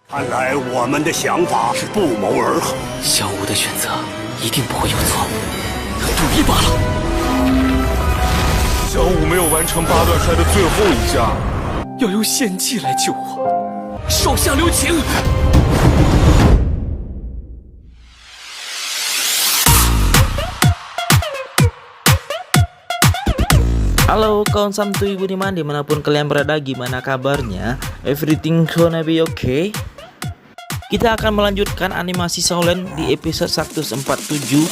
看来我们的想法是不谋而合。小五的选择一定不会有错，赌一把了。小五没有完成八段摔的最后一下，要用献祭来救我，手下留情。Halo kawan santuy budiman dimanapun kalian berada, gimana kabarnya? Everything gonna be okay? Kita akan melanjutkan animasi Shaolin di episode 147.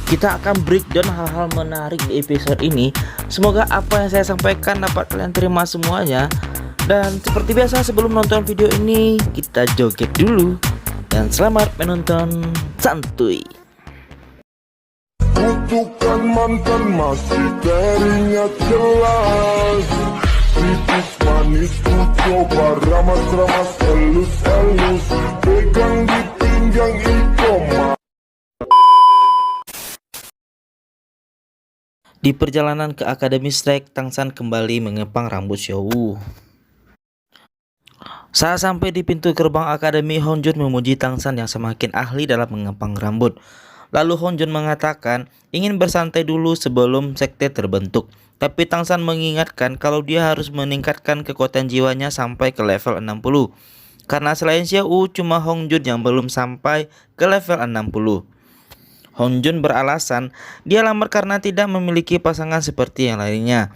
Kita akan breakdown hal-hal menarik di episode ini. Semoga apa yang saya sampaikan dapat kalian terima semuanya. Dan seperti biasa sebelum nonton video ini, kita joget dulu. Dan selamat menonton santuy. Kutukan mantan masih teringat jelas. Titis manis ku coba ramas-ramas elus-elus. Pegang di pinggang ikoma. Di perjalanan ke Akademi Strike, Tang San kembali mengepang rambut Xiao. Saat sampai di pintu gerbang Akademi, Hong Jun memuji Tang San yang semakin ahli dalam mengepang rambut. Lalu Hong Jun mengatakan ingin bersantai dulu sebelum sekte terbentuk. Tapi Tang San mengingatkan kalau dia harus meningkatkan kekuatan jiwanya sampai ke level 60. Karena selain Xiao, cuma Hong Jun yang belum sampai ke level 60. Hong Jun beralasan dia lamar karena tidak memiliki pasangan seperti yang lainnya.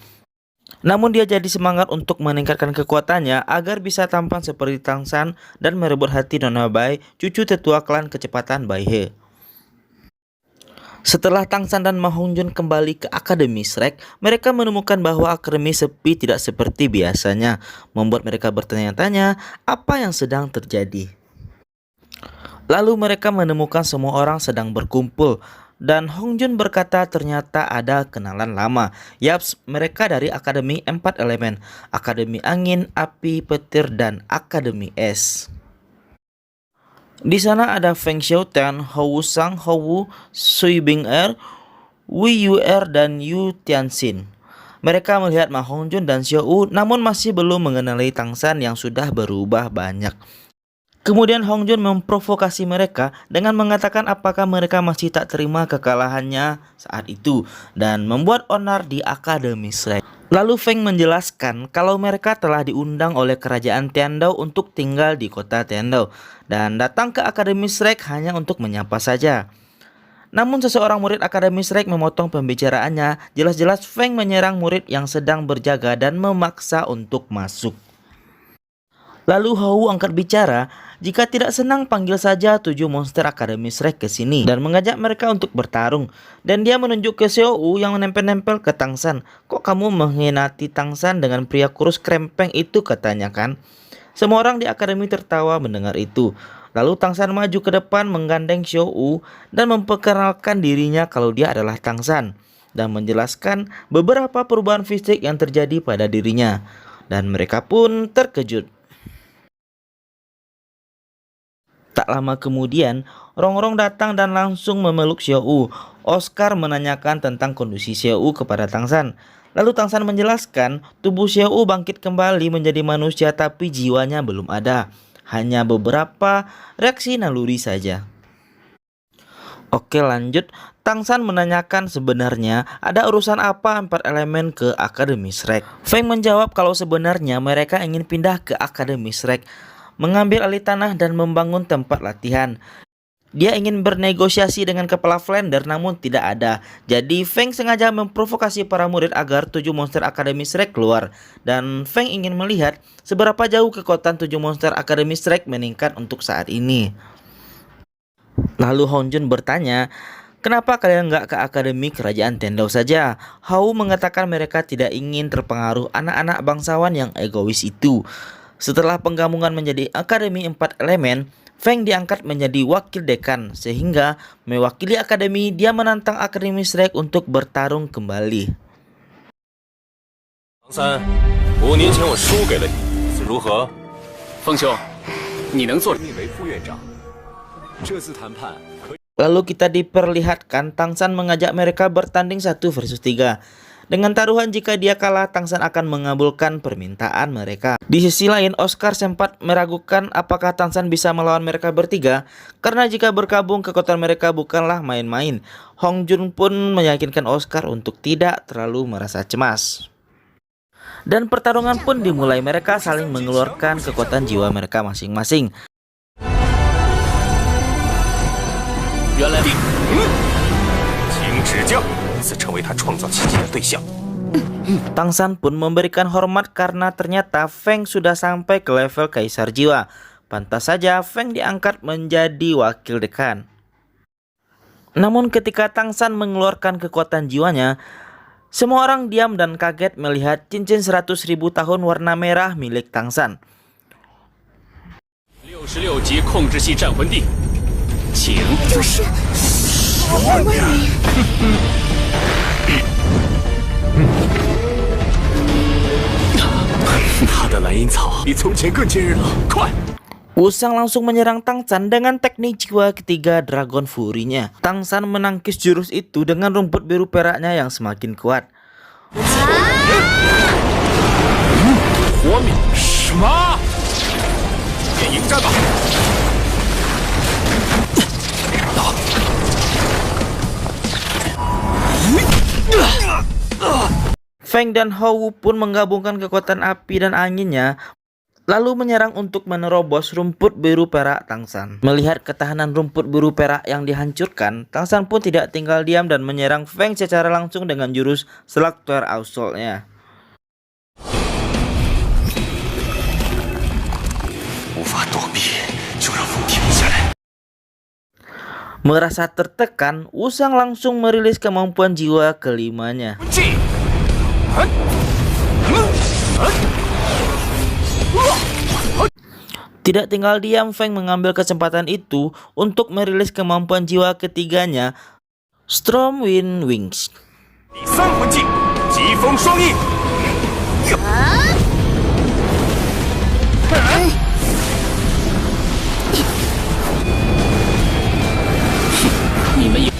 Namun dia jadi semangat untuk meningkatkan kekuatannya agar bisa tampan seperti Tang San dan merebut hati Nona Bai, cucu tetua klan kecepatan Bai He. Setelah Tang San dan Ma Hong Jun kembali ke Akademi Shrek, mereka menemukan bahwa akademi sepi tidak seperti biasanya, membuat mereka bertanya-tanya apa yang sedang terjadi. Lalu mereka menemukan semua orang sedang berkumpul, dan Hong Jun berkata ternyata ada kenalan lama. Yaps, mereka dari Akademi 4 Elemen, Akademi Angin, Api, Petir, dan Akademi Es. Di sana ada Feng Xiaotian, Hou Shang, Hou, Sui Bing-er, Wei Yu-er, dan Yu Tianxin. Mereka melihat Ma Hong Jun dan Xiao, namun masih belum mengenali Tang San yang sudah berubah banyak. Kemudian Hong Jun memprovokasi mereka dengan mengatakan apakah mereka masih tak terima kekalahannya saat itu dan membuat onar di Akademi Shrek. Lalu Feng menjelaskan kalau mereka telah diundang oleh kerajaan Tiandao untuk tinggal di kota Tiandao dan datang ke Akademi Shrek hanya untuk menyapa saja. Namun seseorang murid Akademi Shrek memotong pembicaraannya. Jelas-jelas Feng menyerang murid yang sedang berjaga dan memaksa untuk masuk. Lalu Hou angkat bicara, jika tidak senang panggil saja 7 monster Akademi Shrek ke sini dan mengajak mereka untuk bertarung. Dan dia menunjuk ke Xiao yang menempel-nempel ke Tang San. Kok kamu mengkhianati Tang San dengan pria kurus krempeng itu, katanya kan. Semua orang di akademi tertawa mendengar itu. Lalu Tang San maju ke depan menggandeng Xiao dan memperkenalkan dirinya kalau dia adalah Tang San dan menjelaskan beberapa perubahan fisik yang terjadi pada dirinya. Dan mereka pun terkejut. Tak lama kemudian, Rongrong datang dan langsung memeluk Xiao. Oscar menanyakan tentang kondisi Xiao kepada Tang San. Lalu Tang San menjelaskan tubuh Xiao bangkit kembali menjadi manusia tapi jiwanya belum ada. Hanya beberapa reaksi naluri saja. Oke, lanjut. Tang San menanyakan sebenarnya ada urusan apa 4 elemen ke Akademi Shrek. Feng menjawab kalau sebenarnya mereka ingin pindah ke Akademi Shrek, mengambil alih tanah dan membangun tempat latihan. Dia ingin bernegosiasi dengan kepala Flounder namun tidak ada. Jadi Feng sengaja memprovokasi para murid agar 7 monster Akademi Shrek keluar. Dan Feng ingin melihat seberapa jauh kekuatan 7 monster Akademi Shrek meningkat untuk saat ini. Lalu Hong Jun bertanya, kenapa kalian nggak ke Akademi Kerajaan Tiandao saja? Hou mengatakan mereka tidak ingin terpengaruh anak-anak bangsawan yang egois itu. Setelah penggabungan menjadi Akademi 4 Elemen, Feng diangkat menjadi wakil dekan sehingga mewakili akademi dia menantang Akademi Shrek untuk bertarung kembali. 唐三，5年前我输给了你，如何？风兄，你能做？你为副院长，这次谈判可以。 Lalu kita diperlihatkan Tang San mengajak mereka bertanding 1 versus 3. Dengan taruhan jika dia kalah, Tang San akan mengabulkan permintaan mereka. Di sisi lain, Oscar sempat meragukan apakah Tang San bisa melawan mereka bertiga, karena jika bergabung kekuatan mereka bukanlah main-main. Hong Jun pun meyakinkan Oscar untuk tidak terlalu merasa cemas. Dan pertarungan pun dimulai, mereka saling mengeluarkan kekuatan jiwa mereka masing-masing. 原来请指教，此成为他创造奇迹的对象。 Tang San pun memberikan hormat karena ternyata Feng sudah sampai ke level kaisar jiwa. Pantas saja Feng diangkat menjadi wakil dekan. Namun ketika Tang San mengeluarkan kekuatan jiwanya, semua orang diam dan kaget melihat cincin 100.000 tahun warna merah milik Tang San. 66级控制系战魂地，请。就是万万里。他的蓝银草比从前更坚韧了，快！ Wusang langsung menyerang Tang San dengan teknik jiwa ketiga Dragon Fury-nya. Tang San menangkis jurus itu dengan rumput biru peraknya yang semakin kuat. 活命什么？先迎战吧！ Feng dan Hou pun menggabungkan kekuatan api dan anginnya, lalu menyerang untuk menerobos rumput biru perak Tang San. Melihat ketahanan rumput biru perak yang dihancurkan, Tang San pun tidak tinggal diam dan menyerang Feng secara langsung dengan jurus Selector Assault-nya. Merasa tertekan, Wusang langsung merilis kemampuan jiwa kelimanya. Tidak tinggal diam, Feng mengambil kesempatan itu untuk merilis kemampuan jiwa ketiganya, Storm Wind Wings. 第三魂技，疾风双翼。 你们也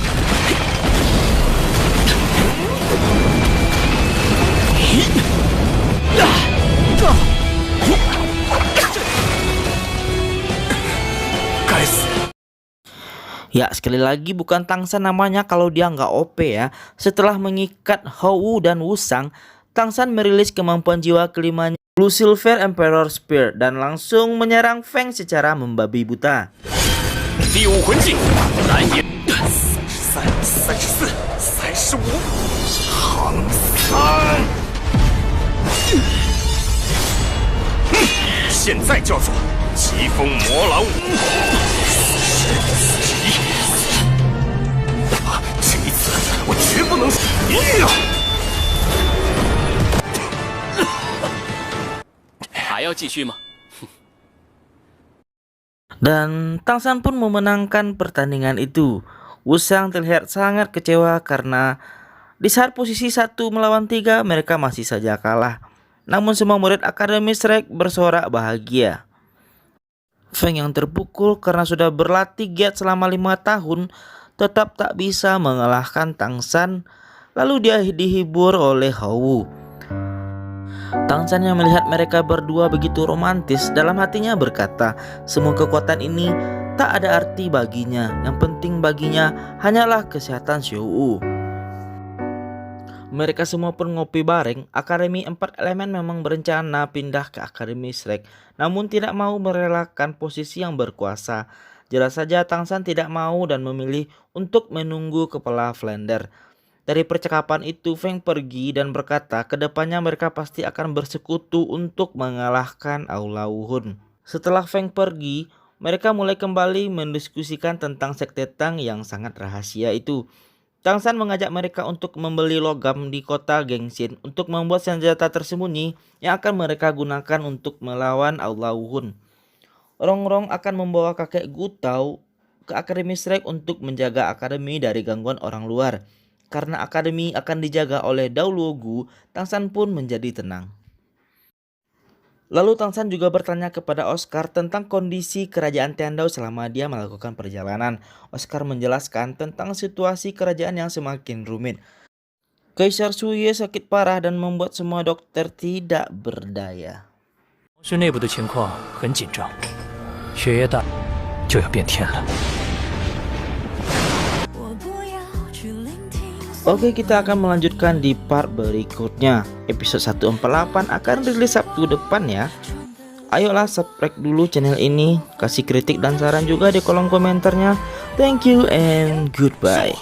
该死！ Ya, sekali lagi bukan Tang San namanya kalau dia nggak OP ya. Setelah mengikat Hou dan Wusang, Tang San merilis kemampuan jiwa kelimanya, Blue Silver Emperor Spear, dan langsung menyerang Feng secara membabi buta. 第五魂技，蓝银。33、34、35，唐三。现在叫做疾风魔狼舞。这一次我绝不能输。还要继续吗？ Dan Tang San pun memenangkan pertandingan itu. Wusang terlihat sangat kecewa karena di saat posisi 1 melawan 3 mereka masih saja kalah. Namun semua murid Akademi Shrek bersorak bahagia. Feng yang terpukul karena sudah berlatih giat selama 5 tahun tetap tak bisa mengalahkan Tang San. Lalu dia dihibur oleh Hou. Tang San yang melihat mereka berdua begitu romantis, dalam hatinya berkata, semua kekuatan ini tak ada arti baginya. Yang penting baginya hanyalah kesehatan Xiu. Mereka semua pun ngopi bareng. Akademi 4 Elemen memang berencana pindah ke Akademi Shrek, namun tidak mau merelakan posisi yang berkuasa. Jelas saja Tang San tidak mau dan memilih untuk menunggu kepala Flounder. Dari percakapan itu Feng pergi dan berkata kedepannya mereka pasti akan bersekutu untuk mengalahkan Aula Wuhun. Setelah Feng pergi, mereka mulai kembali mendiskusikan tentang sekte Tang yang sangat rahasia itu. Tang San mengajak mereka untuk membeli logam di kota Gengxin untuk membuat senjata tersembunyi yang akan mereka gunakan untuk melawan Aula Wuhun. Rongrong akan membawa kakek Gutao ke Akademi Shrek untuk menjaga akademi dari gangguan orang luar. Karena akademi akan dijaga oleh Dao Luogu, Tang San pun menjadi tenang. Lalu Tang San juga bertanya kepada Oscar tentang kondisi kerajaan Tiandao selama dia melakukan perjalanan. Oscar menjelaskan tentang situasi kerajaan yang semakin rumit. Kaisar Suye sakit parah dan membuat semua dokter tidak berdaya. 室内部的情况很紧张，血液大就要变天了。 Oke, kita akan melanjutkan di part berikutnya. Episode 148 akan rilis Sabtu depan ya. Ayolah subscribe dulu channel ini, kasih kritik dan saran juga di kolom komentarnya. Thank you and goodbye.